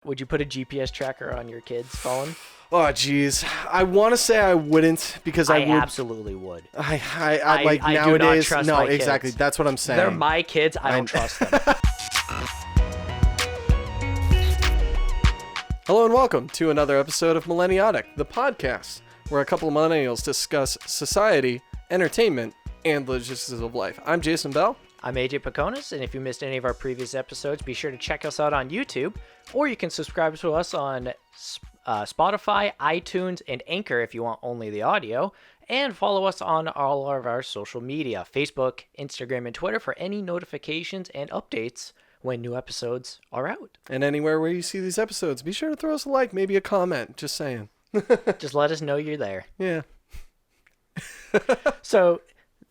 Would you put a GPS tracker on your kid's phone? Oh, geez. I want to say I wouldn't because I would. Absolutely would. I like I nowadays. do not trust no, my exactly. kids. That's what I'm saying. They're my kids. I don't trust them. Hello and welcome to another episode of Millenniotic, the podcast where a couple of millennials discuss society, entertainment, and logistics of life. I'm Jason Bell. I'm AJ Paconis, and if you missed any of our previous episodes, be sure to check us out on YouTube, or you can subscribe to us on Spotify, iTunes, and Anchor if you want only the audio, and follow us on all of our social media, Facebook, Instagram, and Twitter for any notifications and updates when new episodes are out. And anywhere where you see these episodes, be sure to throw us a like, maybe a comment, just saying. Just let us know you're there. Yeah. So,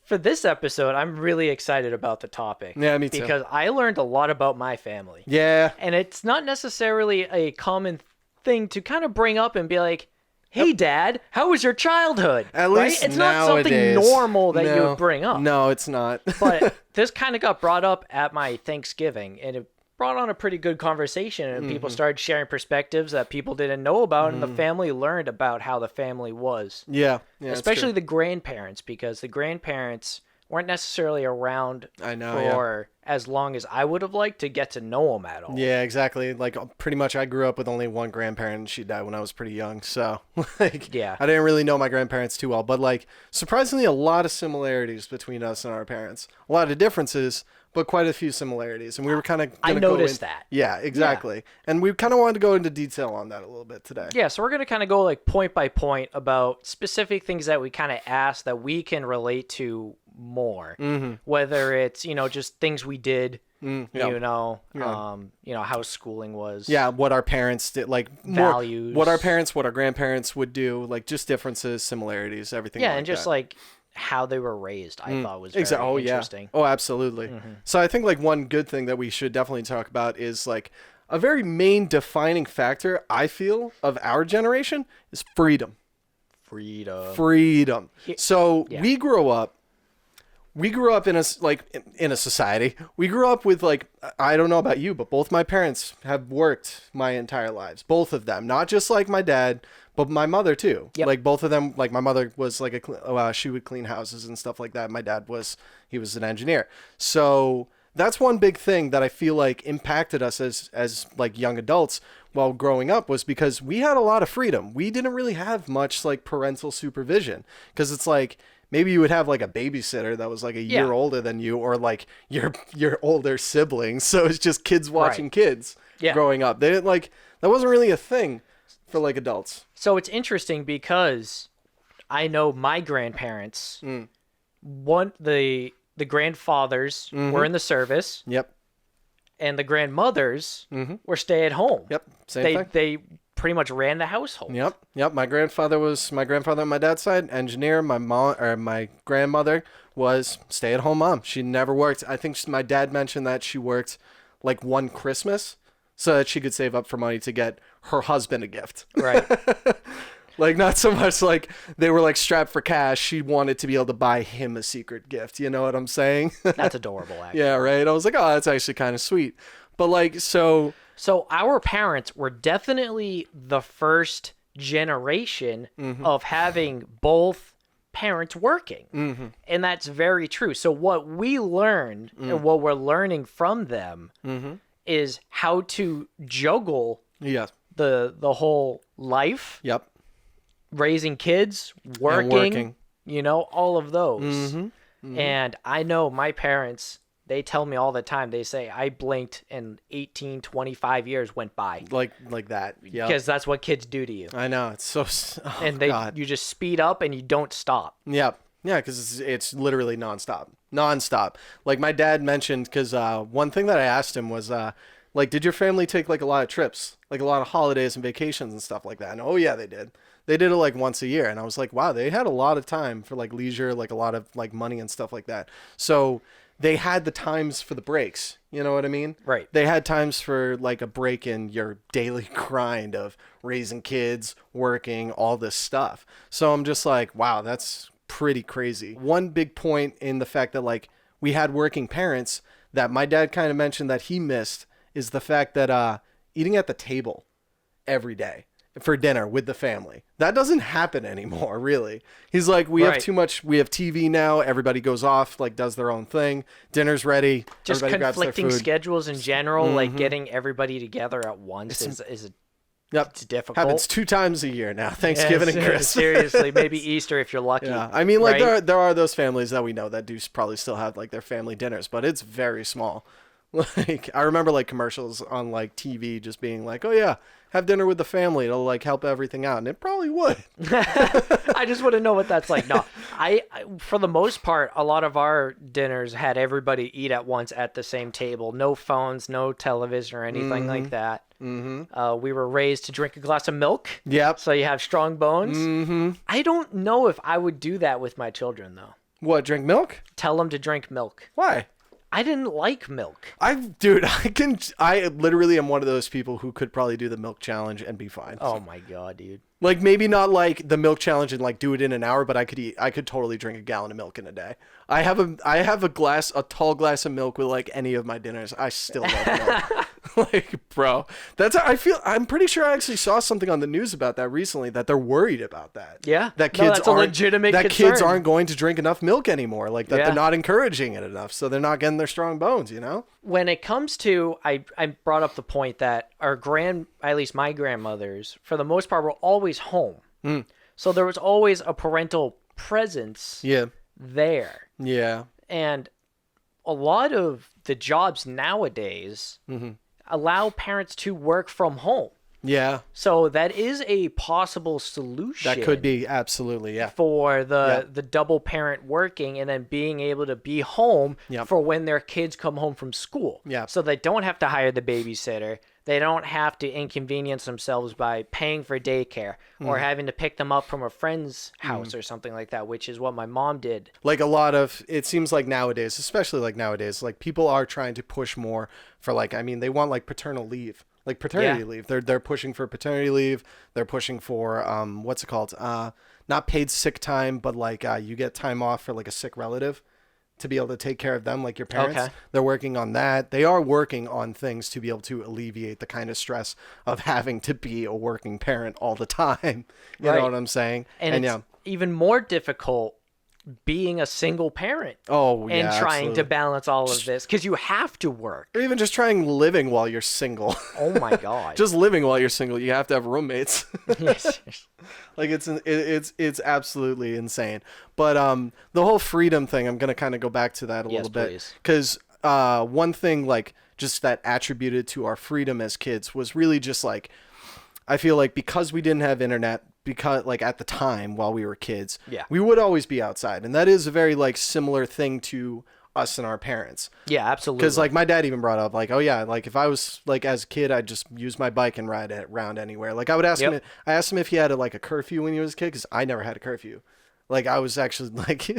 for this episode, I'm really excited about the topic. Yeah, me too. Because I learned a lot about my family. Yeah. And it's not necessarily a common thing to kind of bring up and be like, hey, Dad, how was your childhood? At least It's nowadays. not something normal that you would bring up. No, it's not. But this kind of got brought up at my Thanksgiving, and it brought on a pretty good conversation, and people started sharing perspectives that people didn't know about, and the family learned about how the family was. Yeah. Especially the grandparents, because the grandparents weren't necessarily around for as long as I would have liked to get to know them at all. Yeah, exactly. Like, pretty much I grew up with only one grandparent, and she died when I was pretty young. So, like, yeah. I didn't really know my grandparents too well. But, like, surprisingly, a lot of similarities between us and our parents. A lot of differences, but quite a few similarities. And we were kind of I noticed that. Yeah, exactly. Yeah. And we kind of wanted to go into detail on that a little bit today. Yeah, so we're going to kind of go, like, point by point about specific things that we kind of asked that we can relate to more. Whether it's, just things we did, how schooling was. Yeah, what our parents did, like values. What our grandparents would do, like just differences, similarities, everything. Yeah, like and just that. like how they were raised, I thought was very interesting. Yeah. Oh, absolutely. So I think like one good thing that we should definitely talk about is like a very main defining factor, I feel, of our generation is freedom. Freedom. So we grew up in a society. We grew up with, like, I don't know about you, but both my parents have worked my entire lives. Both of them. Not just like my dad, but my mother too. Yep. Like both of them, like my mother was like she would clean houses and stuff like that. My dad was an engineer. So that's one big thing that I feel like impacted us as like young adults while growing up, was because we had a lot of freedom. We didn't really have much like parental supervision, because it's like, maybe you would have like a babysitter that was like a year older than you, or like your older siblings. So it's just kids watching kids growing up. They didn't that wasn't really a thing for like adults. So it's interesting because I know my grandparents, the grandfathers were in the service. Yep. And the grandmothers were stay at home. Yep. Same thing. They pretty much ran the household. Yep. My grandfather on my dad's side, engineer. My grandmother was stay-at-home mom. She never worked. I think my dad mentioned that she worked like one Christmas so that she could save up for money to get her husband a gift. Right. Like, not so much like they were like strapped for cash. She wanted to be able to buy him a secret gift. You know what I'm saying? That's adorable, actually. Yeah, right. I was like, oh, that's actually kind of sweet. But like, So our parents were definitely the first generation of having both parents working. And that's very true. So what we learned and what we're learning from them is how to juggle the whole life. Yep. Raising kids, working. All of those. And I know my parents, they tell me all the time, they say, I blinked and 18, 25 years went by. Like that. Yeah. Because that's what kids do to you. I know. It's so... You just speed up and you don't stop. Yep. Yeah, because it's literally nonstop. Like my dad mentioned, because one thing that I asked him was, like, did your family take like a lot of trips? Like a lot of holidays and vacations and stuff like that? And oh yeah, they did. They did it like once a year. And I was like, wow, they had a lot of time for like leisure, like a lot of like money and stuff like that. So they had the times for the breaks. You know what I mean? Right. They had times for like a break in your daily grind of raising kids, working, all this stuff. So I'm just like, wow, that's pretty crazy. One big point in the fact that like we had working parents that my dad kind of mentioned that he missed is the fact that eating at the table every day for dinner with the family. That doesn't happen anymore, really. He's like, we have too much, we have TV now, everybody goes off, like does their own thing, dinner's ready, just everybody grabs their conflicting food. schedules in general, like getting everybody together at once is it's difficult. Happens 2 times a year now, Thanksgiving and Christmas. Seriously, maybe Easter if you're lucky. Yeah, I mean, like right? there are those families that we know that do probably still have like their family dinners, but it's very small. Like I remember like commercials on like TV just being like, oh yeah, have dinner with the family, it'll like help everything out, and it probably would. I just want to know what that's like. No, I for the most part, a lot of our dinners had everybody eat at once at the same table. No phones, no television or anything like that. We were raised to drink a glass of milk. Yep. So you have strong bones. I don't know if I would do that with my children though. What, drink milk? Tell them to drink milk. Why? I didn't like milk. I literally am one of those people who could probably do the milk challenge and be fine. Oh my god, dude. Like maybe not like the milk challenge and like do it in an hour, but I could totally drink a gallon of milk in a day. I have a tall glass of milk with like any of my dinners. I still love milk. Like, bro, I'm pretty sure I actually saw something on the news about that recently, that they're worried about that. Yeah. That kids that's a legitimate concern. Kids aren't going to drink enough milk anymore. Like that they're not encouraging it enough, so they're not getting their strong bones, you know? When it comes to, I brought up the point that at least my grandmothers, for the most part, were always home. So there was always a parental presence there. Yeah. And a lot of the jobs nowadays allow parents to work from home. Yeah. So that is a possible solution. That could be, absolutely, yeah. For the double parent working and then being able to be home for when their kids come home from school. Yeah. So they don't have to hire the babysitter. They don't have to inconvenience themselves by paying for daycare or having to pick them up from a friend's house or something like that, which is what my mom did. Like it seems like nowadays, especially like nowadays, like people are trying to push more for like, I mean, they want like paternal leave. Like paternity leave. They're pushing for paternity leave. They're pushing for what's it called? Not paid sick time, but like you get time off for like a sick relative to be able to take care of them, like your parents. Okay. They're working on that. They are working on things to be able to alleviate the kind of stress of having to be a working parent all the time. You know what I'm saying? And it's even more difficult being a single parent and trying to balance all of this because you have to work, or even just trying living while you're single. Oh my god. Just living while you're single, you have to have roommates. Yes. Like it's absolutely insane. But the whole freedom thing, I'm gonna kind of go back to that a little bit, because one thing like just that attributed to our freedom as kids was really just like, I feel like because we didn't have internet, because like at the time while we were kids, we would always be outside, and that is a very like similar thing to us and our parents. Yeah, absolutely. Because like my dad even brought up like, oh yeah, like if I was like as a kid, I'd just use my bike and ride it around anywhere. Like I would ask him, I asked him if he had like a curfew when he was a kid, because I never had a curfew. Like I was actually like,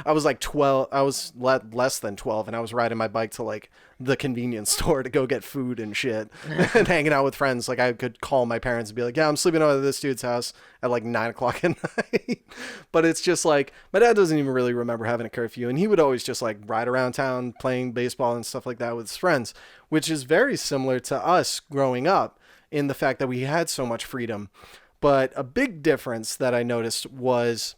I was like 12, I was less than 12, and I was riding my bike to like the convenience store to go get food and shit and hanging out with friends. Like I could call my parents and be like, yeah, I'm sleeping over at this dude's house at like 9 o'clock at night. But it's just like, my dad doesn't even really remember having a curfew, and he would always just like ride around town playing baseball and stuff like that with his friends, which is very similar to us growing up in the fact that we had so much freedom. But a big difference that I noticed was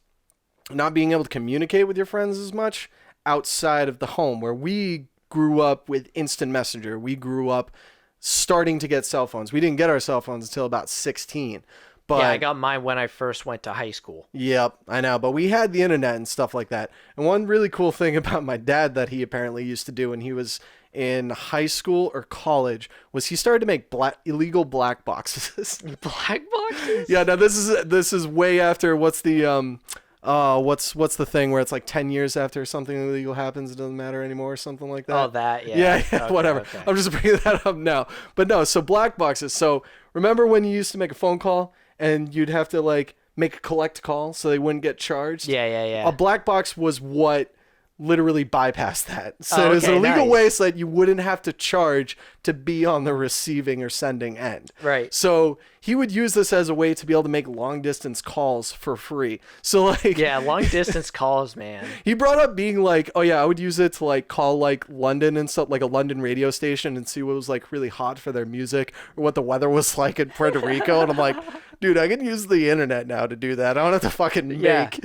not being able to communicate with your friends as much outside of the home, where we grew up with instant messenger. We grew up starting to get cell phones. We didn't get our cell phones until about 16. But I got mine when I first went to high school. Yep, I know. But we had the internet and stuff like that. And one really cool thing about my dad that he apparently used to do when he was in high school or college was he started to make illegal black boxes. Black boxes? Yeah, now this is way after what's the what's the thing where it's like 10 years after something illegal happens, it doesn't matter anymore or something like that? Oh, that, yeah. Yeah, Okay, whatever. Okay. I'm just bringing that up now. But no, so black boxes. So remember when you used to make a phone call and you'd have to like make a collect call so they wouldn't get charged? Yeah. A black box was what literally bypassed that. So it was a legal way so that you wouldn't have to charge to be on the receiving or sending end. Right. So he would use this as a way to be able to make long distance calls for free. So like, yeah, long distance calls, man. He brought up being like, oh yeah, I would use it to like call like London and stuff, like a London radio station, and see what was like really hot for their music or what the weather was like in Puerto Rico. And I'm like, dude, I can use the internet now to do that. I don't have to fucking make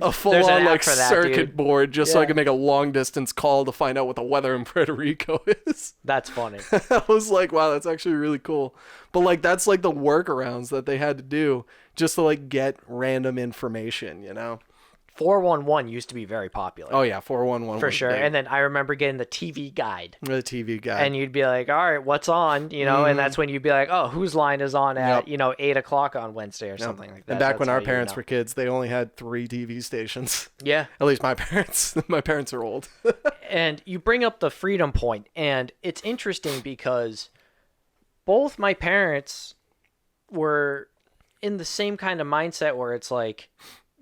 a full on like circuit board just so I can make a long distance call to find out what the weather in Puerto Rico is. That's funny. I was like, wow, that's actually really cool. But like, that's like the workarounds that they had to do just to like get random information, you know? 411 used to be very popular. Oh yeah, 411 for sure. And then I remember getting the TV guide. The TV guide. And you'd be like, all right, what's on? You know, and that's when you'd be like, oh, whose line is on at 8:00 on Wednesday or something like that. And back when our parents were kids, they only had 3 TV stations. Yeah. At least my parents. My parents are old. And you bring up the freedom point, and it's interesting because both my parents were in the same kind of mindset where it's like,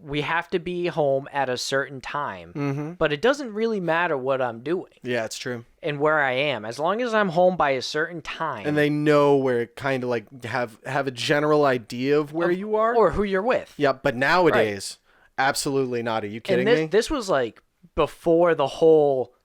we have to be home at a certain time, but it doesn't really matter what I'm doing. Yeah, it's true. And where I am, as long as I'm home by a certain time. And they know where kind of like have a general idea of where you are. Or who you're with. Yeah, but nowadays, absolutely not. Are you kidding me? This was like before the whole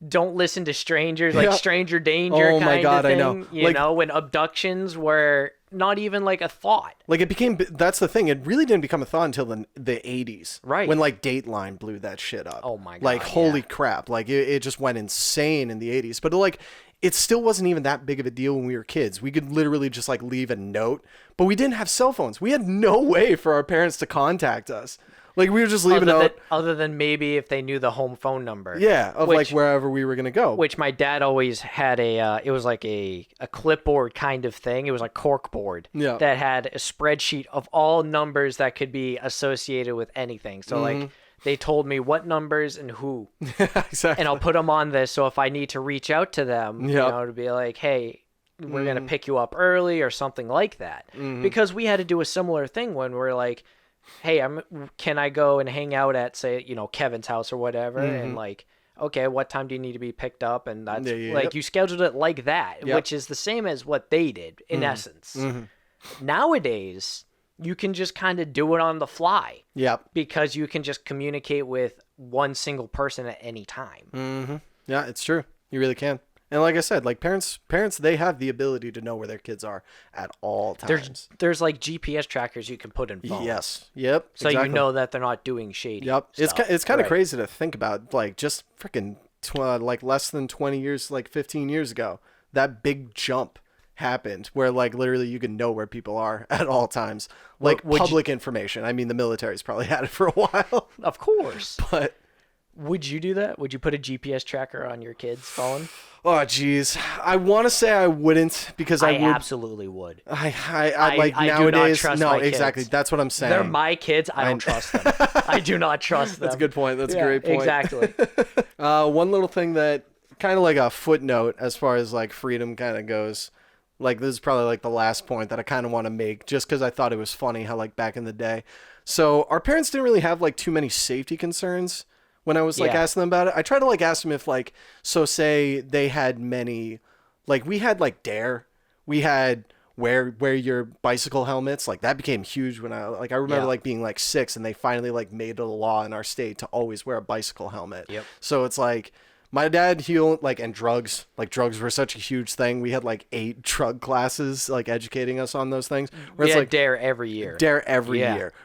don't listen to strangers, like stranger danger kind of thing. I know. You know, when abductions were not even like a thought. Like it became, that's the thing. It really didn't become a thought until the 80s. Right. When like Dateline blew that shit up. Oh my God. Like, holy crap. Like it just went insane in the 80s. But like, it still wasn't even that big of a deal when we were kids. We could literally just like leave a note, but we didn't have cell phones. We had no way for our parents to contact us. Like we were just leaving out. Other than maybe if they knew the home phone number. Yeah, of like wherever we were going to go. Which my dad always had it was like a clipboard kind of thing. It was like corkboard that had a spreadsheet of all numbers that could be associated with anything. So like they told me what numbers and who. Exactly. And I'll put them on this. So if I need to reach out to them, you know, to be like, hey, we're going to pick you up early or something like that. Because we had to do a similar thing when we're like, hey, can I go and hang out at, say, you know, Kevin's house or whatever? And like, okay, what time do you need to be picked up? And that's like, you scheduled it like that, which is the same as what they did in essence. Nowadays, you can just kind of do it on the fly. Yep. Because you can just communicate with one single person at any time. Yeah, it's true. You really can. And like I said, like parents, they have the ability to know where their kids are at all times. There's like GPS trackers you can put in phones. Yes. Yep. So you know that they're not doing shady. Yep. Stuff. It's kind of crazy to think about, like just freaking like less than 20 years, like 15 years ago, that big jump happened where like literally you can know where people are at all times, like public information. I mean, the military's probably had it for a while. Of course. But would you do that? Would you put a GPS tracker on your kid's phone? Oh, geez. I want to say I wouldn't because I would. Absolutely would. I like nowadays. Do not trust my exactly. Kids. That's what I'm saying. They're my kids. I don't trust them. I do not trust them. That's a good point. That's a great point. Exactly. One little thing that kind of like a footnote as far as like freedom kind of goes. Like this is probably like the last point that I kind of want to make just because I thought it was funny how like back in the day. So our parents didn't really have like too many safety concerns. When I was like asking them about it, I tried to like ask them if like, so say they had many, like we had like Dare, we had wear your bicycle helmets. Like that became huge when I remember like being like 6 and they finally like made it a law in our state to always wear a bicycle helmet. Yep. So it's like my dad, and drugs were such a huge thing. We had like 8 drug classes, like educating us on those things. We had like Dare every year.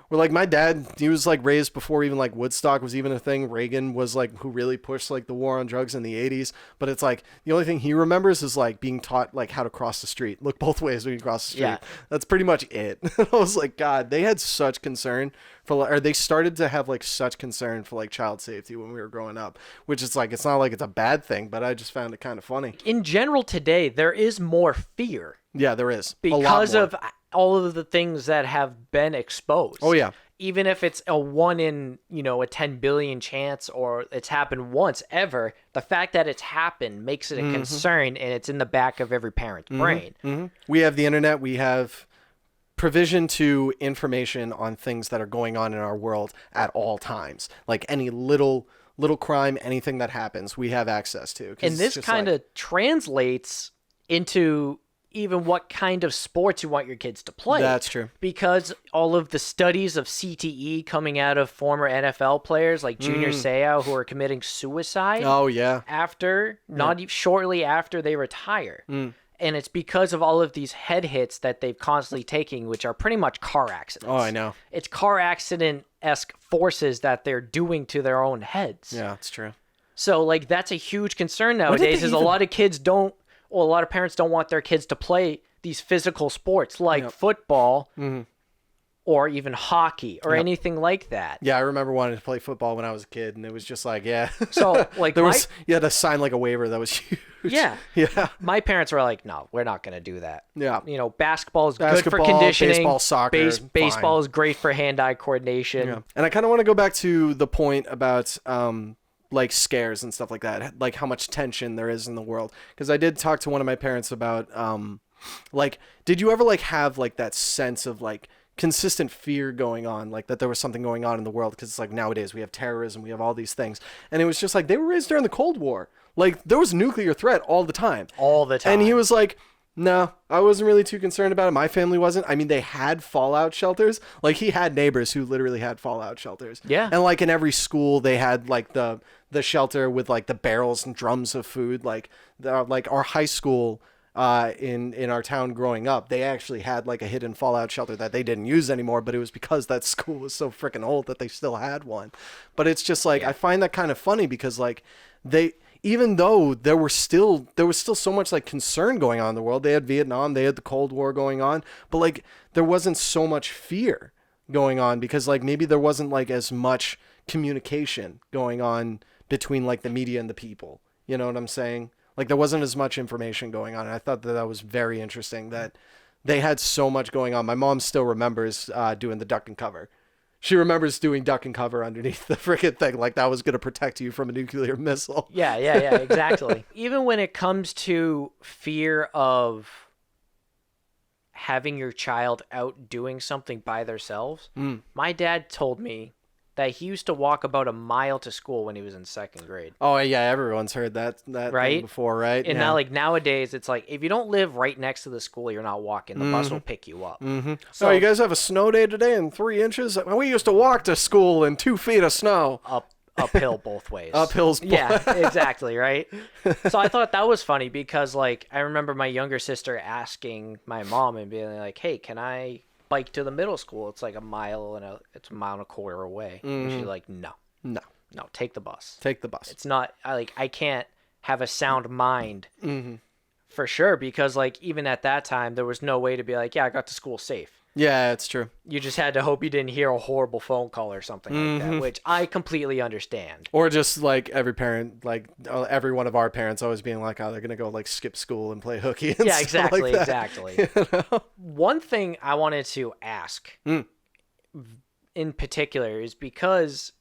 Where like my dad, he was like raised before even like Woodstock was even a thing. Reagan was like who really pushed like the war on drugs in the 80s. But it's like the only thing he remembers is like being taught like how to cross the street. Look both ways when you cross the street. Yeah. That's pretty much it. I was like, God, they had such concern or they started to have like such concern for like child safety when we were growing up, which is like, it's not like it's a bad thing, but I just found it kind of funny. In general today, there is more fear. Yeah, there is. Because of all of the things that have been exposed. Oh, yeah. Even if it's a 1 in, a 10 billion chance or it's happened once ever, the fact that it's happened makes it a concern and it's in the back of every parent's brain. We have the internet. We have provision to information on things that are going on in our world at all times. Like any little crime, anything that happens, we have access to. And this kind of translates into even what kind of sports you want your kids to play. That's true. Because all of the studies of CTE coming out of former NFL players like Junior Seau who are committing suicide. Oh, yeah. Shortly after they retire. And it's because of all of these head hits that they've constantly taking, which are pretty much car accidents. Oh, I know. It's car accident-esque forces that they're doing to their own heads. Yeah, it's true. So, like, that's a huge concern nowadays, is a lot of parents don't want their kids to play these physical sports like football or even hockey or anything like that. Yeah, I remember wanting to play football when I was a kid, and it was just like, yeah. So, like, you had to sign like a waiver that was huge. Yeah. Yeah. My parents were like, no, we're not going to do that. Yeah. You know, basketball is good for conditioning. Baseball, soccer. Baseball is great for hand-eye coordination. Yeah. And I kind of want to go back to the point about like scares and stuff like that, like how much tension there is in the world. Because I did talk to one of my parents about like, did you ever like have like that sense of like consistent fear going on, like that there was something going on in the world? Because it's like nowadays we have terrorism, we have all these things, and it was just like they were raised during the Cold War. Like there was nuclear threat all the time. And he was like, no, I wasn't really too concerned about it. My family wasn't. I mean, they had fallout shelters. Like he had neighbors who literally had fallout shelters. Yeah. And like in every school they had like the shelter with like the barrels and drums of food. Like our high school in our town growing up, they actually had like a hidden fallout shelter that they didn't use anymore, but it was because that school was so freaking old that they still had one. But it's just like, I find that kind of funny because like even though there was still so much like concern going on in the world, they had Vietnam, they had the Cold War going on, but like there wasn't so much fear going on because like maybe there wasn't like as much communication going on between like the media and the people. You know what I'm saying? Like there wasn't as much information going on. And I thought that was very interesting that they had so much going on. My mom still remembers doing the duck and cover. She remembers doing duck and cover underneath the freaking thing, like that was going to protect you from a nuclear missile. Yeah, exactly. Even when it comes to fear of having your child out doing something by themselves, my dad told me that he used to walk about a mile to school when he was in second grade. Oh yeah, everyone's heard that right? thing before, right? And now, like nowadays, it's like if you don't live right next to the school, you're not walking. The bus will pick you up. So you guys have a snow day today and 3 inches? We used to walk to school in 2 feet of snow. Uphill both ways. Uphills. Yeah, exactly, right? So I thought that was funny because, like, I remember my younger sister asking my mom and being like, "Hey, can I bike to the middle school? It's like a mile and a quarter away." And she's like, no, take the bus. It's not I can't have a sound mind for sure, because like even at that time there was no way to be like, yeah, I got to school safe. Yeah, it's true. You just had to hope you didn't hear a horrible phone call or something like that, which I completely understand. Or just like every parent, like every one of our parents always being like, oh, they're going to go like skip school and play hooky and stuff like that. Exactly. You know? One thing I wanted to ask in particular is because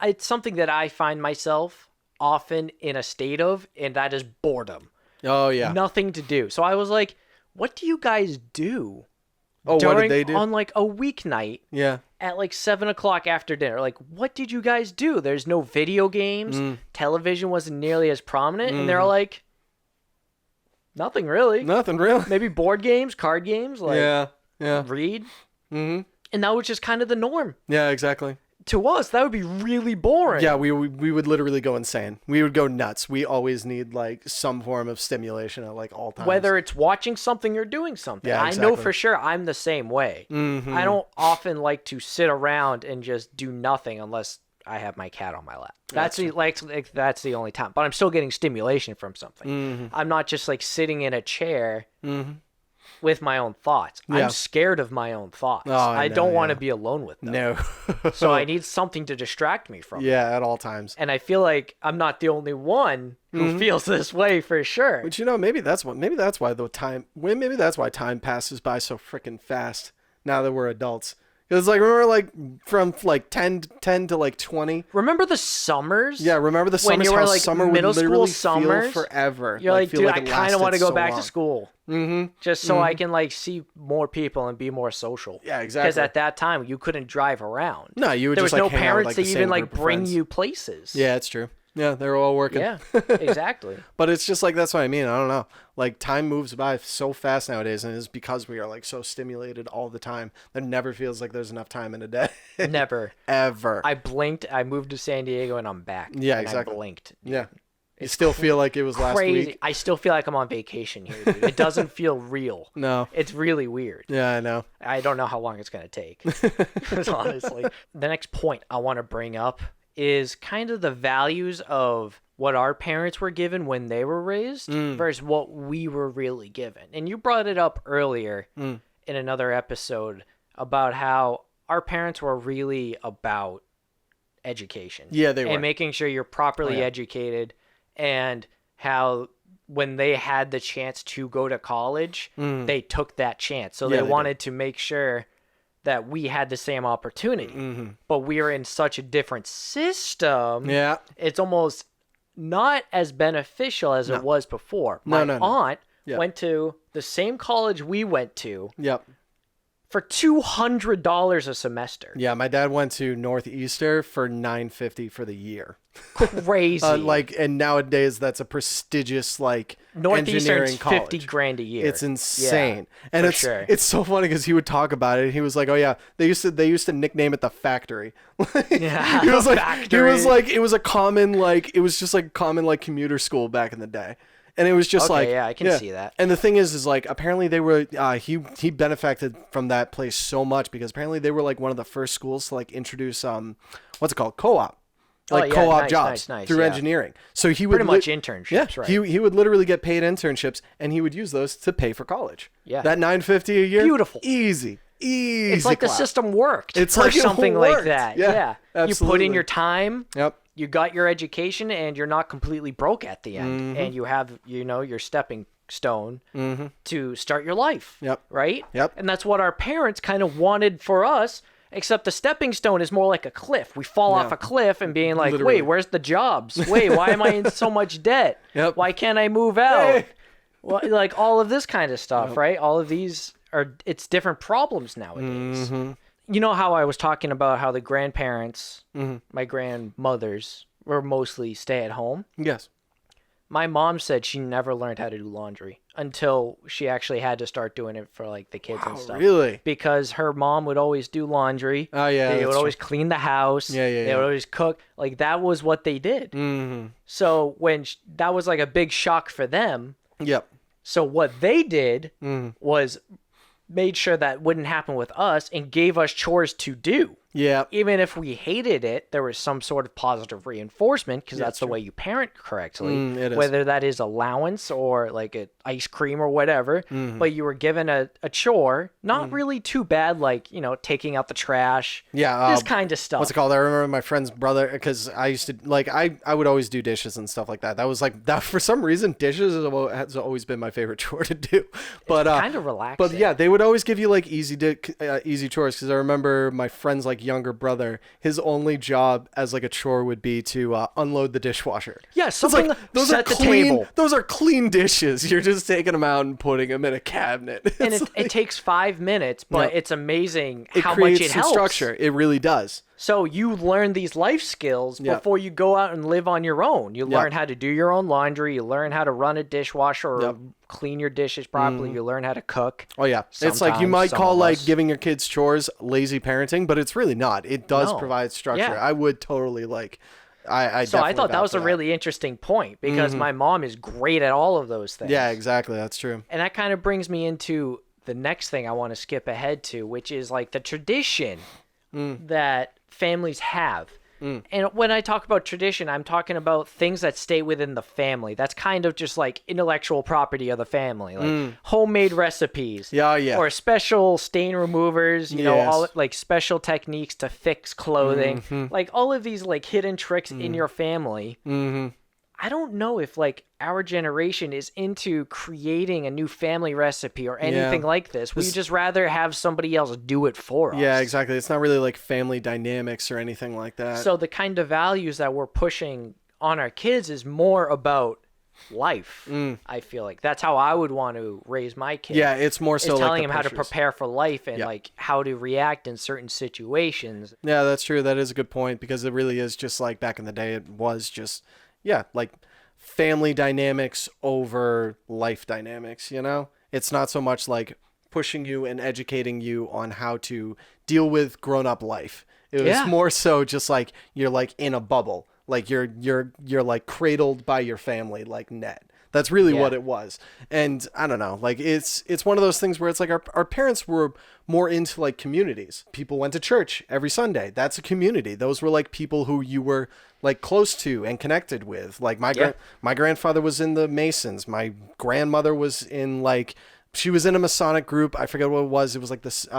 it's something that I find myself often in a state of, and that is boredom. Oh, yeah. Nothing to do. So I was like, what do you guys do? Oh, what did they do? On like a weeknight. Yeah. At like 7 o'clock after dinner. Like, what did you guys do? There's no video games. Television wasn't nearly as prominent. And they're like, nothing really. Maybe board games, card games. Like, yeah. Read. And that was just kind of the norm. Yeah, exactly. To us, that would be really boring. Yeah, we would literally go insane. We would go nuts. We always need like some form of stimulation at like all times. Whether it's watching something or doing something. Yeah, exactly. I know for sure I'm the same way. I don't often like to sit around and just do nothing unless I have my cat on my lap. That's the only time. But I'm still getting stimulation from something. I'm not just like sitting in a chair with my own thoughts. Yeah. I'm scared of my own thoughts. Oh, I don't want to be alone with them. No. So I need something to distract me from it. Yeah, at all times. And I feel like I'm not the only one who feels this way for sure. But you know, maybe that's why time passes by so freaking fast now that we're adults. It was like, remember, like from like 10 to like 20. Remember the summers? Yeah, remember the when summers? you were How like summer would middle literally school feel summers forever. You're like, feel dude, like I it kind of want to lasted go so back long. to school. Just so I can like see more people and be more social. Yeah, exactly. Because at that time you couldn't drive around. No, you would there just was like no hang out with, parents like, to the even same like group of bring friends. you places. Yeah, it's true. Yeah, they were all working. Yeah, exactly. But it's just like, that's what I mean. I don't know. Like, time moves by so fast nowadays, and it's because we are like so stimulated all the time. There never feels like there's enough time in a day. Never. Ever. I blinked. I moved to San Diego and I'm back. Yeah, and exactly. I blinked. Yeah. You still feel like it was last Crazy. week? I still feel like I'm on vacation here, dude. It doesn't feel real. No. It's really weird. Yeah, I know. I don't know how long it's going to take. Honestly. The next point I want to bring up is kind of the values of what our parents were given when they were raised versus what we were really given. And you brought it up earlier in another episode about how our parents were really about education. Yeah, they were. And making sure you're properly educated, and how when they had the chance to go to college, they took that chance. So they wanted to make sure that we had the same opportunity. But we are in such a different system. Yeah. It's almost not as beneficial as it was before. My aunt went to the same college we went to Yep. for $200 a semester. Yeah, my dad went to Northeaster for $950 for the year. Crazy. And nowadays that's a prestigious Northeastern's engineering college. 50 grand a year. It's insane. Yeah, and it's so funny because he would talk about it. He was like, "Oh yeah, they used to nickname it the factory." Yeah, he was like, factory. it was a common it was just like common commuter school back in the day. And it was just yeah, I can see that. And the thing is apparently they were he benefited from that place so much because apparently they were one of the first schools to introduce what's it called, co-op. Co-op jobs through engineering. So he would pretty much internships, right? He would literally get paid internships, and he would use those to pay for college. Yeah, that $950 a year, beautiful, easy. It's like the system worked. It's or like something like that. Yeah, absolutely. You put in your time. Yep. You got your education, and you're not completely broke at the end, and you have your stepping stone to start your life. Yep. Right. Yep. And that's what our parents kind of wanted for us. Except the stepping stone is more like a cliff. We fall off a cliff and being like, Literally. wait, where's the jobs? Wait, why am I in so much debt? Yep. Why can't I move out? Hey. Well, all of this kind of stuff, right? All of these it's different problems nowadays. You know how I was talking about how the grandparents, my grandmothers, were mostly stay at home? Yes. My mom said she never learned how to do laundry until she actually had to start doing it for the kids and stuff. Really? Because her mom would always do laundry. Oh yeah. They would always clean the house. Yeah. They would always cook. That was what they did. So when that was a big shock for them. Yep. So what they did was made sure that wouldn't happen with us and gave us chores to do. Yeah. Even if we hated it, there was some sort of positive reinforcement because that's the way you parent correctly. It is. Whether that is allowance or an ice cream or whatever, but you were given a chore, not really too bad, taking out the trash. Yeah. This kind of stuff. What's it called? I remember my friend's brother, because I used to I would always do dishes and stuff like that. That was that for some reason, dishes has always been my favorite chore to do. But kind of relaxing. But yeah, they would always give you easy chores, because I remember my friend's younger brother, his only job as a chore would be to unload the dishwasher. Yeah, something those set are the clean, table. Those are clean dishes. You're just taking them out and putting them in a cabinet. And it takes 5 minutes, but it's amazing how creates much it some helps. structure. It really does. So you learn these life skills before you go out and live on your own. You learn how to do your own laundry. You learn how to run a dishwasher or clean your dishes properly. You learn how to cook. Oh yeah, it's you might call giving your kids chores lazy parenting, but it's really not. It does provide structure. Yeah. I would totally I thought that was a really interesting point because my mom is great at all of those things. Yeah, exactly. That's true. And that kind of brings me into the next thing I want to skip ahead to, which is the tradition that families have. And when I talk about tradition, I'm talking about things that stay within the family. That's kind of just intellectual property of the family, homemade recipes. Yeah. Or special stain removers, you know, all special techniques to fix clothing. All of these hidden tricks in your family. I don't know if like our generation is into creating a new family recipe or anything like this. We just rather have somebody else do it for us. Yeah, exactly. It's not really like family dynamics or anything like that. So the kind of values that we're pushing on our kids is more about life. I feel like that's how I would want to raise my kids. Yeah, it's more so is like telling the them how to pressures. prepare for life and like how to react in certain situations. Yeah, that's true. That is a good point, because it really is just like back in the day, it was just, like family dynamics over life dynamics, you know? It's not so much like pushing you and educating you on how to deal with grown-up life. It was more so just like you're like in a bubble. Like you're like cradled by your family like Ned. That's really what it was. And I don't know, like it's one of those things where it's like our parents were more into like communities. People went to church every Sunday. That's a community. Those were like people who you were like close to and connected with. Like my grandfather was in the Masons. My grandmother was in like, she was in a Masonic group. I forget what it was. It was like this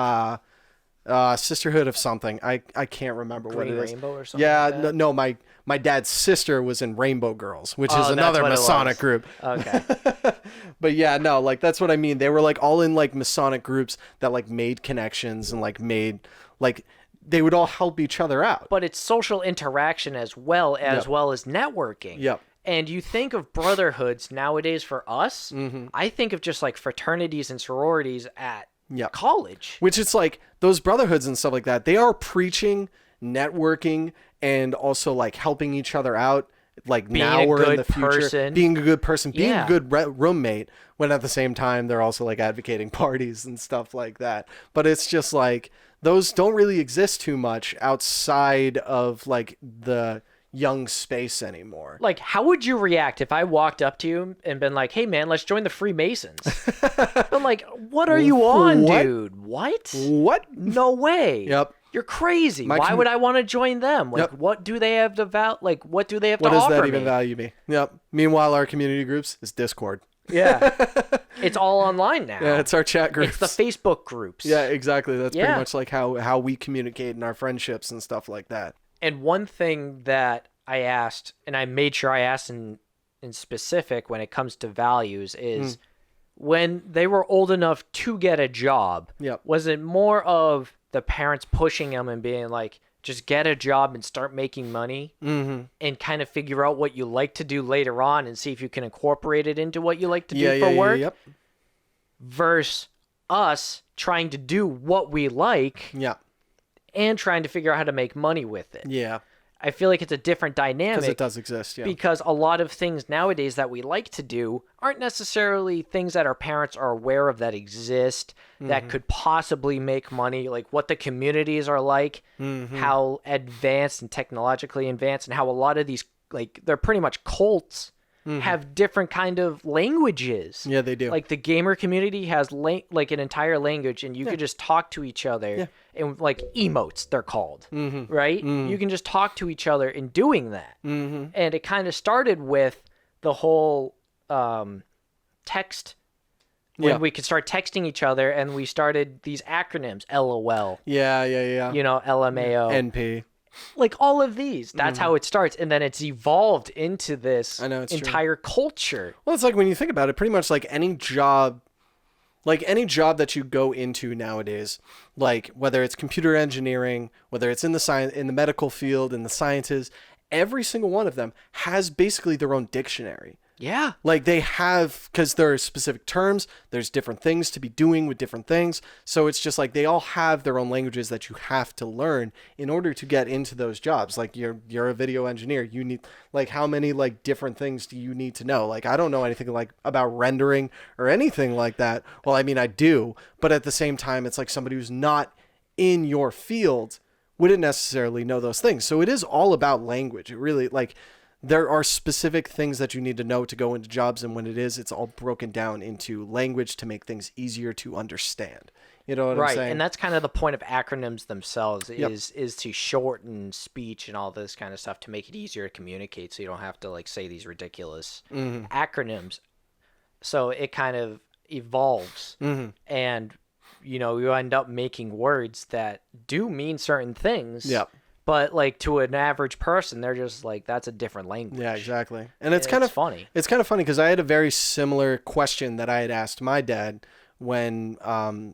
Sisterhood of something. I can't remember what it is. Rainbow or something. Yeah, like that? no, my dad's sister was in Rainbow Girls, which is another Masonic group. Okay. But yeah, no, like that's what I mean. They were like all in like Masonic groups that like made connections and like made like they would all help each other out. But it's social interaction as well as networking. Yep. And you think of brotherhoods nowadays for us, I think of just like fraternities and sororities at college. Which it's like those brotherhoods and stuff like that, they are preaching networking and also like helping each other out. Like being now we're in the future, being a good person, being a good roommate, when at the same time they're also like advocating parties and stuff like that. But it's just like those don't really exist too much outside of like the young space anymore. Like, how would you react if I walked up to you and been like, "Hey, man, let's join the Freemasons"? I'm like, "What are you on, dude? What? No way. Yep. You're crazy. Why would I want to join them? Like, what do they have to what do they have to offer me? What does that even value me? Yep. Meanwhile, our community groups is Discord. Yeah. It's all online now. Yeah, it's our chat groups. It's the Facebook groups. Yeah, exactly. That's pretty much like how we communicate in our friendships and stuff like that. And one thing that I asked, and I made sure I asked in specific when it comes to values, is when they were old enough to get a job, was it more of the parents pushing them and being like, just get a job and start making money and kind of figure out what you like to do later on and see if you can incorporate it into what you like to do for work? Versus us trying to do what we like and trying to figure out how to make money with it. Yeah. I feel like it's a different dynamic. Because it does exist, Because a lot of things nowadays that we like to do aren't necessarily things that our parents are aware of that exist, that could possibly make money, like what the communities are like, how advanced and technologically advanced, and how a lot of these, like, they're pretty much cults, have different kind of languages. Yeah, they do. Like the gamer community has like an entire language, and you could just talk to each other, and like emotes they're called, right? You can just talk to each other in doing that, and it kind of started with the whole text. When we could start texting each other, and we started these acronyms, LOL. Yeah. You know, LMAO. NP. Like all of these. That's how it starts. And then it's evolved into this entire culture. Well, it's like when you think about it, pretty much like any job that you go into nowadays, like whether it's computer engineering, whether it's in the medical field, in the sciences, every single one of them has basically their own dictionary. Yeah. Like they have, because there are specific terms, there's different things to be doing with different things. So it's just like they all have their own languages that you have to learn in order to get into those jobs. Like you're a video engineer. You need, like, how many like different things do you need to know? Like, I don't know anything like about rendering or anything like that. Well, I mean, I do, but at the same time, it's like somebody who's not in your field wouldn't necessarily know those things. So it is all about language. It really, like, there are specific things that you need to know to go into jobs, and when it's all broken down into language to make things easier to understand. You know what I'm saying? Right, and that's kind of the point of acronyms themselves, is to shorten speech and all this kind of stuff to make it easier to communicate, so you don't have to like say these ridiculous acronyms. So it kind of evolves, and you know, you end up making words that do mean certain things. But like to an average person, they're just like, that's a different language. Yeah, exactly. And it's funny. It's kind of funny because I had a very similar question that I had asked my dad when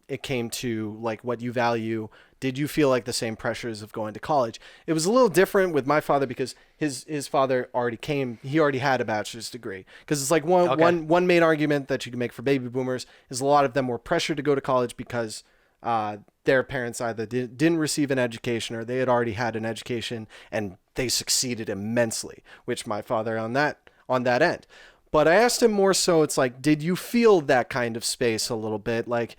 it came to like what you value. Did you feel like the same pressures of going to college? It was a little different with my father because his father he already had a bachelor's degree. Because it's like one main argument that you can make for baby boomers is a lot of them were pressured to go to college because their parents either didn't receive an education or they had already had an education and they succeeded immensely, which my father on that end. But I asked him more so, it's like, did you feel that kind of space a little bit? Like,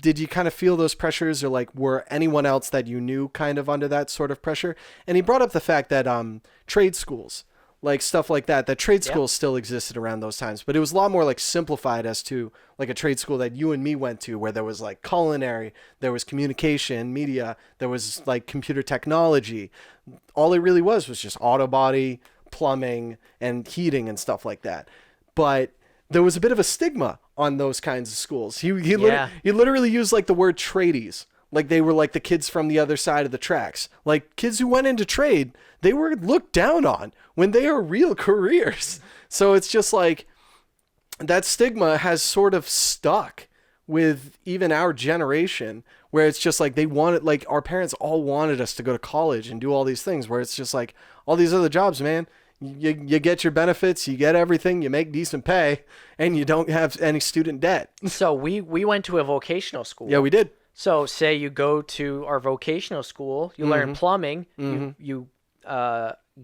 did you kind of feel those pressures, or like were anyone else that you knew kind of under that sort of pressure? And he brought up the fact that trade schools, like stuff like that trade schools still existed around those times, but it was a lot more like simplified as to like a trade school that you and me went to, where there was like culinary, there was communication, media, there was like computer technology. All it really was just auto body, plumbing, and heating and stuff like that. But there was a bit of a stigma on those kinds of schools. He literally used like the word tradies. Like they were like the kids from the other side of the tracks. Like kids who went into trade, they were looked down on when they are real careers. So it's just like that stigma has sort of stuck with even our generation, where it's just like they wanted, like our parents all wanted us to go to college and do all these things, where it's just like all these other jobs, man. You get your benefits, you get everything, you make decent pay, and you don't have any student debt. So we went to a vocational school. Yeah, we did. So say you go to our vocational school, you learn plumbing, you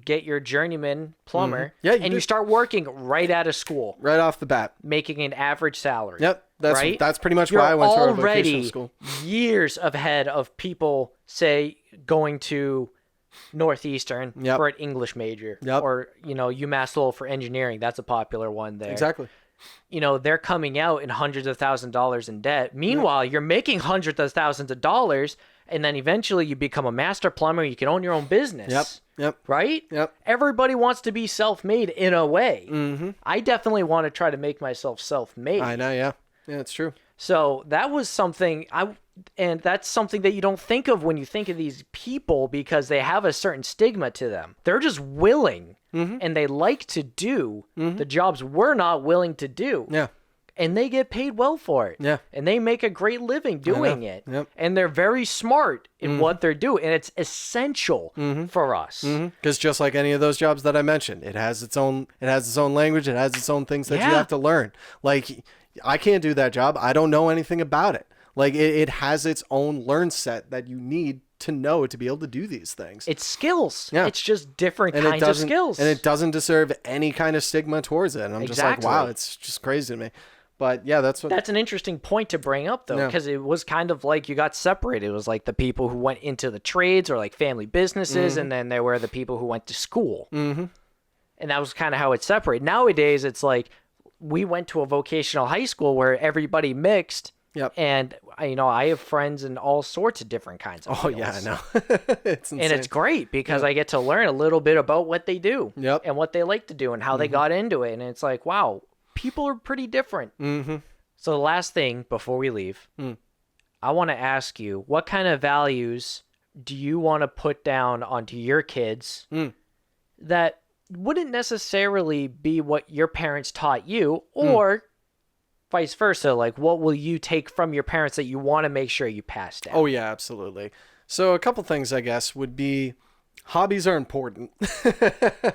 get your journeyman plumber, and you start working right out of school. Right off the bat. Making an average salary. Yep. That's pretty much You're why I went to our vocational school. Years ahead of people, say, going to Northeastern for an English major, or UMass Lowell for engineering. That's a popular one there. Exactly. They're coming out in hundreds of $1,000s in debt. Meanwhile, you're making hundreds of thousands of dollars, and then eventually you become a master plumber. You can own your own business. Yep. Right? Yep. Everybody wants to be self-made in a way. Mm-hmm. I definitely want to try to make myself self-made. I know. Yeah. Yeah, it's true. So that was something and that's something that you don't think of when you think of these people, because they have a certain stigma to them. They're just willing, and they like to do the jobs we're not willing to do. Yeah. And they get paid well for it. Yeah. And they make a great living doing it. Yep. And they're very smart in what they're doing. And it's essential for us. Because just like any of those jobs that I mentioned, it has its own language, it has its own things that you have to learn. Like, I can't do that job. I don't know anything about it. Like it has its own learn set that you need to know to be able to do these things. It's skills. Yeah. It's just different kinds of skills. And it doesn't deserve any kind of stigma towards it. And I'm just like, wow, it's just crazy to me. But yeah, that's an interesting point to bring up, though, because it was kind of like you got separated. It was like the people who went into the trades or like family businesses, and then there were the people who went to school. Mm-hmm. And that was kind of how it separated. Nowadays, it's like we went to a vocational high school where everybody mixed. Yep. And I have friends in all sorts of different kinds of fields. Yeah, I know. It's insane. And it's great because I get to learn a little bit about what they do and what they like to do and how they got into it. And it's like, wow, people are pretty different. Mm-hmm. So the last thing before we leave, I want to ask you, what kind of values do you want to put down onto your kids that wouldn't necessarily be what your parents taught you, or vice versa? Like, what will you take from your parents that you want to make sure you pass down? Oh, yeah, absolutely. So a couple things, I guess, would be hobbies are important.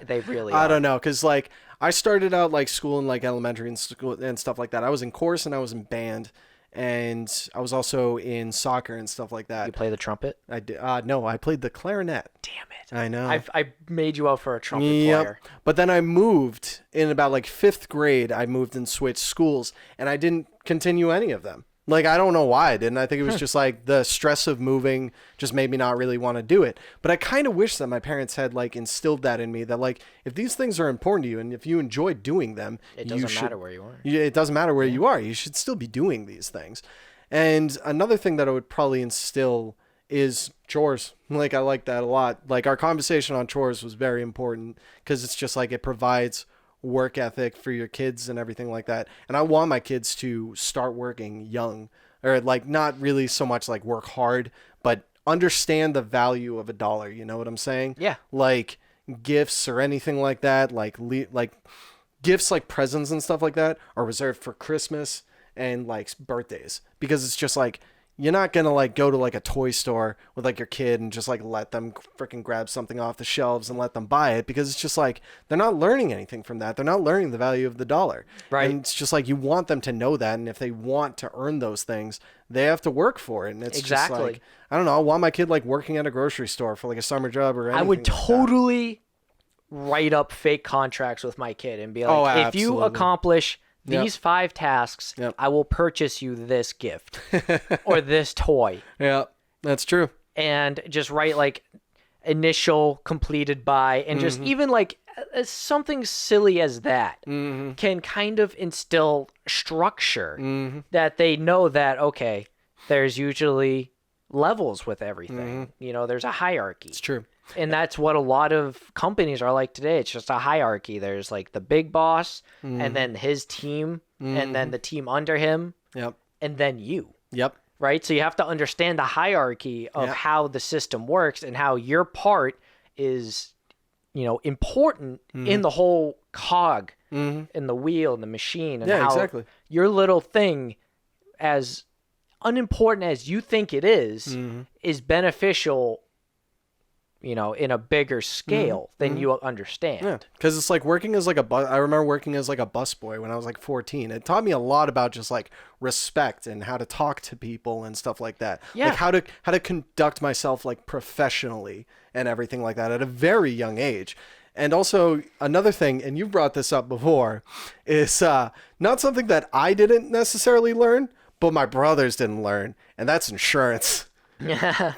They really are. I don't know, because, like, I started out, like, school in, like, elementary and school and stuff like that. I was in chorus and I was in band, and I was also in soccer and stuff like that. You play the trumpet? I did. No, I played the clarinet. Damn it. I know. I made you out for a trumpet player. But then I moved in about like 5th grade. I moved and switched schools, and I didn't continue any of them. Like, I don't know why I didn't. I think it was just like the stress of moving just made me not really want to do it. But I kind of wish that my parents had like instilled that in me, that like, if these things are important to you and if you enjoy doing them, it doesn't matter where you are. It doesn't matter where you are. You should still be doing these things. And another thing that I would probably instill is chores. Like, I like that a lot. Like, our conversation on chores was very important because it's just like it provides work ethic for your kids and everything like that. And I want my kids to start working young, or like not really so much like work hard, but understand the value of a dollar. You know what I'm saying? Yeah. Like gifts or anything like that, like gifts like presents and stuff like that are reserved for Christmas and like birthdays, because it's just like you're not gonna like go to like a toy store with like your kid and just like let them freaking grab something off the shelves and let them buy it, because it's just like they're not learning anything from that. They're not learning the value of the dollar. Right. And it's just like you want them to know that, and if they want to earn those things, they have to work for it. And it's just like, I don't know, I want my kid like working at a grocery store for like a summer job or anything. I would like that. totally write up fake contracts with my kid and be like, if you accomplish these 5 tasks, I will purchase you this gift or this toy. Yeah, that's true. And just write like initial completed by, and just even like something silly as that can kind of instill structure that they know that, okay, there's usually levels with everything. You know, there's a hierarchy. It's true. And that's what a lot of companies are like today. It's just a hierarchy. There's like the big boss, and then his team, and then the team under him, and then you. Right? So you have to understand the hierarchy of how the system works and how your part is, you know, important in the whole cog, in the wheel, and the machine, and how your little thing, as unimportant as you think it is beneficial, you know, in a bigger scale than you understand. Yeah, because it's like working as like a bus. I remember working as like a busboy when I was like 14. It taught me a lot about just like respect and how to talk to people and stuff like that. Yeah. Like how to conduct myself like professionally and everything like that at a very young age. And also another thing, and you've brought this up before, is not something that I didn't necessarily learn, but my brothers didn't learn, and that's insurance.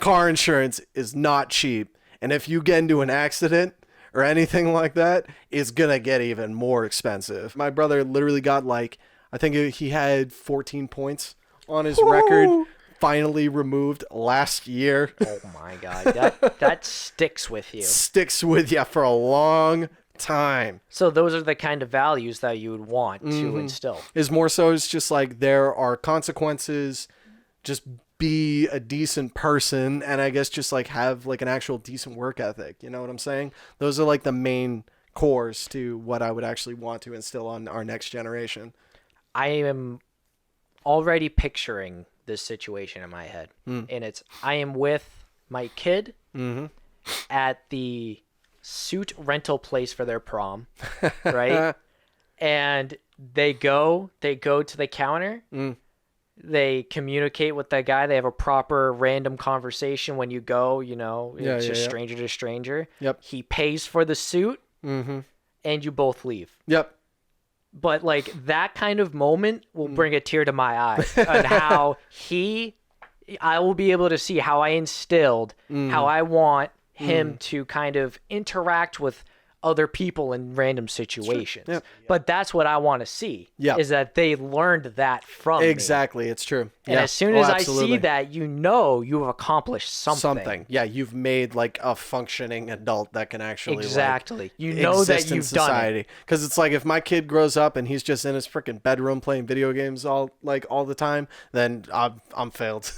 Car insurance is not cheap. And if you get into an accident or anything like that, it's going to get even more expensive. My brother literally got like, I think he had 14 points on his record, finally removed last year. Oh my God. That sticks with you. Sticks with you for a long time. So those are the kind of values that you would want to instill. Is more so it's just like there are consequences, just be a decent person, and I guess just like have like an actual decent work ethic. You know what I'm saying? Those are like the main cores to what I would actually want to instill on our next generation. I am already picturing this situation in my head. And I am with my kid at the suit rental place for their prom, right? And they go to the counter. They communicate with that guy. They have a proper random conversation when you go, you know, it's just stranger to stranger. He pays for the suit, and you both leave. But like that kind of moment will bring a tear to my eye on how I will be able to see how I instilled, how I want him to kind of interact with other people in random situations. But that's what I want to see, is that they learned that from me. It's true. And as soon as I see that, you know you have accomplished something. Yeah, you've made like a functioning adult that can actually like, you know that you've done it. Because it's like if my kid grows up and he's just in his freaking bedroom playing video games all the time, then I'm failed.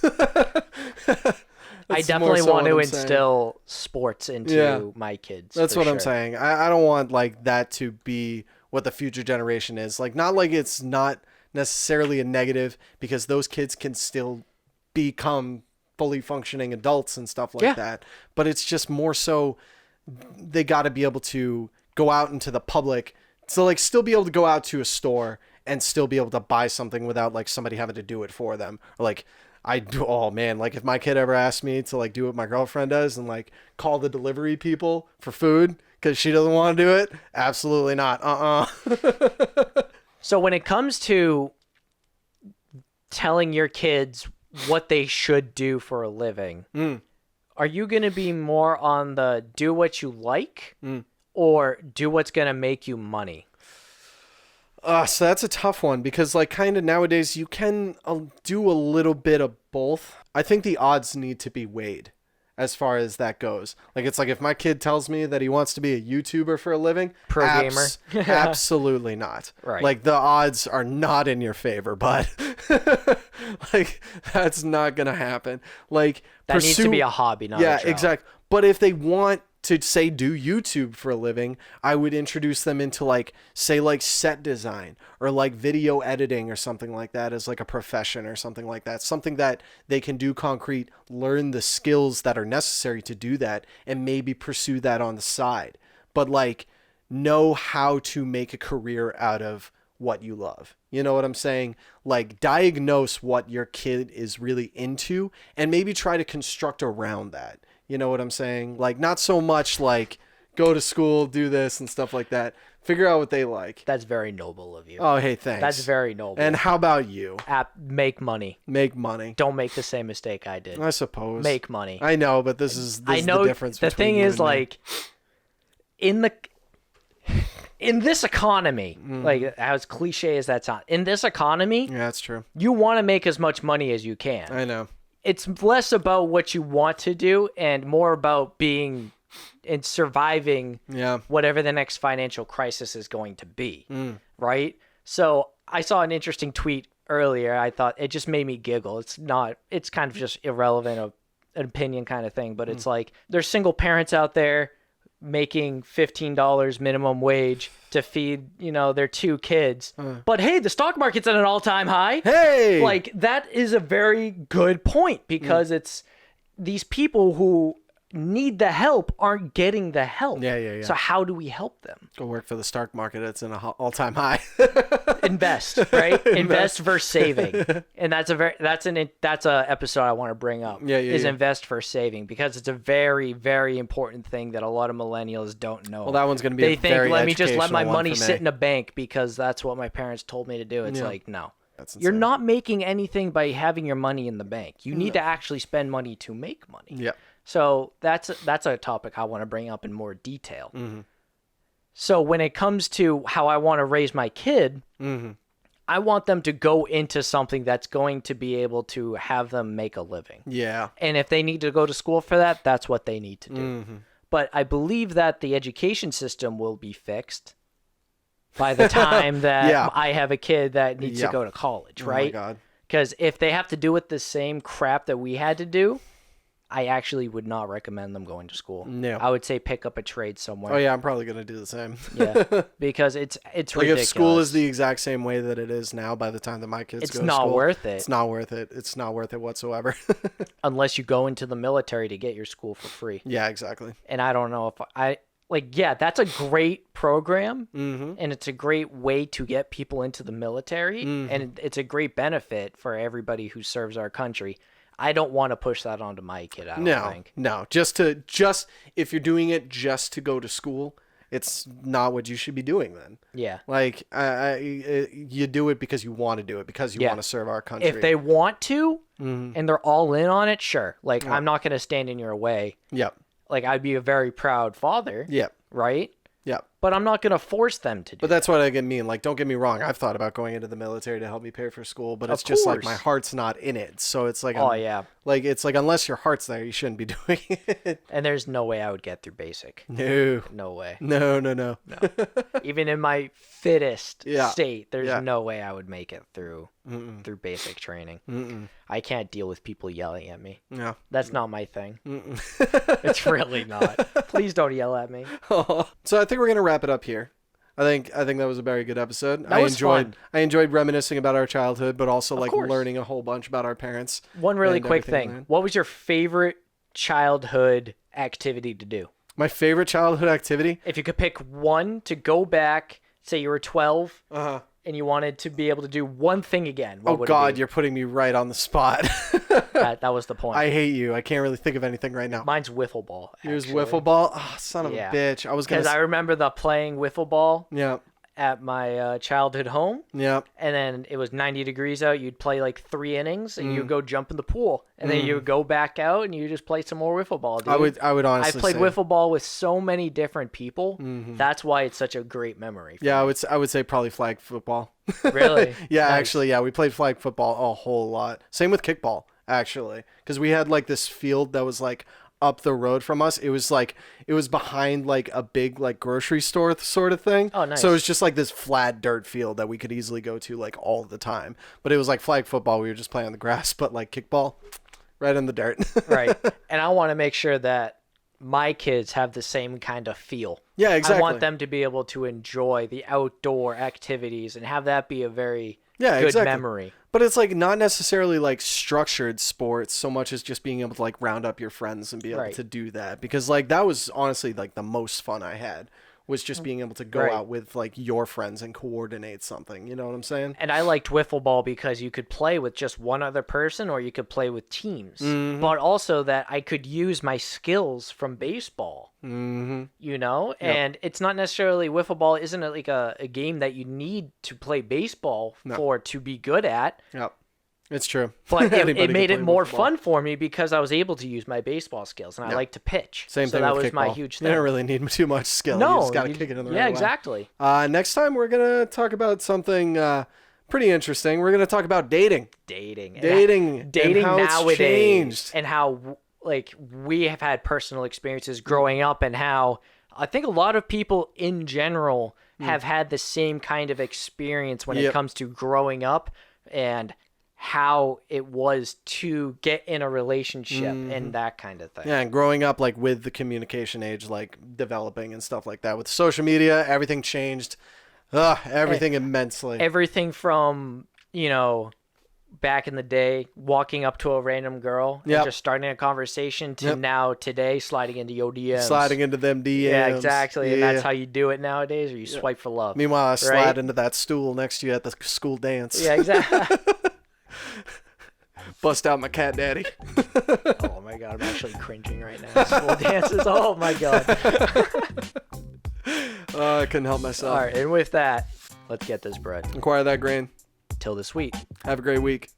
I definitely want to instill sports into my kids. That's what I'm saying. I don't want like that to be what the future generation is. Like, not like it's not necessarily a negative, because those kids can still become fully functioning adults and stuff like that. But it's just more so they got to be able to go out into the public. So like still be able to go out to a store and still be able to buy something without like somebody having to do it for them. Or like, oh man, like if my kid ever asked me to like do what my girlfriend does and like call the delivery people for food because she doesn't want to do it, absolutely not. So when it comes to telling your kids what they should do for a living, are you going to be more on the do what you like or do what's going to make you money? So that's a tough one, because like kind of nowadays you can do a little bit of both. I think the odds need to be weighed as far as that goes. Like it's like if my kid tells me that he wants to be a YouTuber for a living, gamer, absolutely not. Right. Like the odds are not in your favor, but Like, that's not gonna happen. Like, That needs to be a hobby, not a yeah, job. exactly. But if they want to, say, do YouTube for a living, I would introduce them into, like, say, like, set design or like video editing or something like that as like a profession or something like that. Something that they can do concrete, learn the skills that are necessary to do that, and maybe pursue that on the side. But, like, know how to make a career out of what you love. You know what I'm saying? Like, diagnose what your kid is really into and maybe try to construct around that. You know what I'm saying? Like, not so much like go to school, do this and stuff like that. Figure out what they like. That's very noble of you. Oh, hey, thanks. That's very noble. And how about you? Make money. Make money. Don't make the same mistake I did. I suppose. Make money. I know, but this is the difference. The thing is, like, in this economy, like, as cliche as that sounds, in this economy, yeah, that's true. you want to make as much money as you can. I know. It's less about what you want to do and more about being and surviving whatever the next financial crisis is going to be, right? So I saw an interesting tweet earlier. I thought it just made me giggle. It's kind of just irrelevant, an opinion kind of thing, but it's like there's single parents out there making $15 minimum wage to feed, their 2 kids. But hey, the stock market's at an all-time high. Hey! Like, that is a very good point because it's these people who need the help aren't getting the help. Yeah. So how do we help them? Go work for the stock market. It's in an all-time high. Invest, right? Invest versus saving. And that's a episode I want to bring up. Is invest versus saving, because it's a very, very important thing that a lot of millennials don't know. Well, that one's going to be they a think, very let me just let my educational money one for sit me. in a bank because that's what my parents told me to do. It's like, no. That's You're insane. not making anything by having your money in the bank. You need to actually spend money to make money. Yeah. So that's a topic I want to bring up in more detail. So when it comes to how I want to raise my kid, I want them to go into something that's going to be able to have them make a living. Yeah. And if they need to go to school for that, that's what they need to do. But I believe that the education system will be fixed by the time that I have a kid that needs to go to college, right? Oh my God. Because if they have to do it the same crap that we had to do, I actually would not recommend them going to school. No. I would say pick up a trade somewhere. Oh yeah, I'm probably gonna do the same. Yeah, because it's like ridiculous. if school is the exact same way that it is now, by the time that my kids it's go to not school, worth it. It's not worth it. It's not worth it whatsoever. Unless you go into the military to get your school for free. Yeah, exactly. And I don't know if that's a great program, and it's a great way to get people into the military, and it's a great benefit for everybody who serves our country. I don't want to push that onto my kid. I don't think. No. Just if you're doing it just to go to school, it's not what you should be doing then. Yeah. Like you do it because you want to do it, because you want to serve our country. If they want to, and they're all in on it, sure. Like, I'm not going to stand in your way. Yep. Like, I'd be a very proud father. Yep. Right? Yep. But I'm not going to force them to do But that's what I mean. Like, don't get me wrong. I've thought about going into the military to help me pay for school, but it's just like my heart's not in it. So it's like, like, it's like, unless your heart's there, you shouldn't be doing it. And there's no way I would get through basic. No. No way. No. Even in my fittest Yeah. state, there's Yeah. no way I would make it through basic training. I can't deal with people yelling at me. No. That's not my thing. It's really not. Please don't yell at me. So I think we're gonna wrap it up here. I think that was a very good episode. That was fun. I enjoyed reminiscing about our childhood, but also like course. learning a whole bunch about our parents. One really and quick everything we thing. learned. What was your favorite childhood activity to do? My favorite childhood activity? If you could pick one to go back, say you were 12, Uh-huh. and you wanted to be able to do one thing again, what Oh would God, it be? you're putting me right on the spot. That was the point. I hate you. I can't really think of anything right now. Mine's wiffle ball. Yours actually. wiffle ball? Oh, son of a bitch. I was gonna. Because I remember playing wiffle ball Yeah. at my childhood home, Yeah. and then it was 90 degrees out. You'd play like 3 innings, and you'd go jump in the pool, and then you would go back out, and you just play some more wiffle ball. Dude. I would I honestly. played say, wiffle ball with so many different people. That's why it's such a great memory. For Yeah, me. I would say probably flag football. Really? Yeah, Nice. actually, yeah, we played flag football a whole lot. Same with kickball, actually, because we had like this field that was like up the road from us. It was behind like a big like grocery store sort of thing. Oh, nice. So it was just like this flat dirt field that we could easily go to like all the time. But it was like flag football. We were just playing on the grass, but like kickball, right in the dirt. Right. And I want to make sure that my kids have the same kind of feel. Yeah, exactly. I want them to be able to enjoy the outdoor activities and have that be a very good exactly. memory. But it's like not necessarily like structured sports so much as just being able to like round up your friends and be able Right. to do that. Because like that was honestly like the most fun I had, was just being able to go Right. out with like your friends and coordinate something. You know what I'm saying? And I liked wiffle ball because you could play with just one other person or you could play with teams. Mm-hmm. But also that I could use my skills from baseball, Mm-hmm. you know? And it's not necessarily wiffle ball isn't like a game that you need to play baseball for to be good at. Yep. It's true. But Anybody it can made it play more wiffle ball. fun for me because I was able to use my baseball skills and I like to pitch. Same so thing that with was my kickball. huge You thing. don't really need too much skill. No, you just got to kick it in the right way. Yeah, exactly. Next time we're gonna talk about something pretty interesting. We're gonna talk about dating. Dating And how it's nowadays changed. and how like we have had personal experiences growing up and how I think a lot of people in general have had the same kind of experience when it comes to growing up and how it was to get in a relationship and that kind of thing. Yeah, and growing up like with the communication age like developing and stuff like that. With social media, everything changed. Everything immensely. Everything from, you know, back in the day, walking up to a random girl and just starting a conversation to now today sliding into your DMs. Sliding into them DMs. Yeah, exactly. And that's how you do it nowadays, or you swipe for love. Meanwhile, I slide right? into that stool next to you at the school dance. Yeah, exactly. Bust out my cat daddy. Oh my god, I'm actually cringing right now. School dances. Oh my god. I couldn't help myself. All right, and with that, let's get this bread. Acquire that grain. Till this week. Have a great week.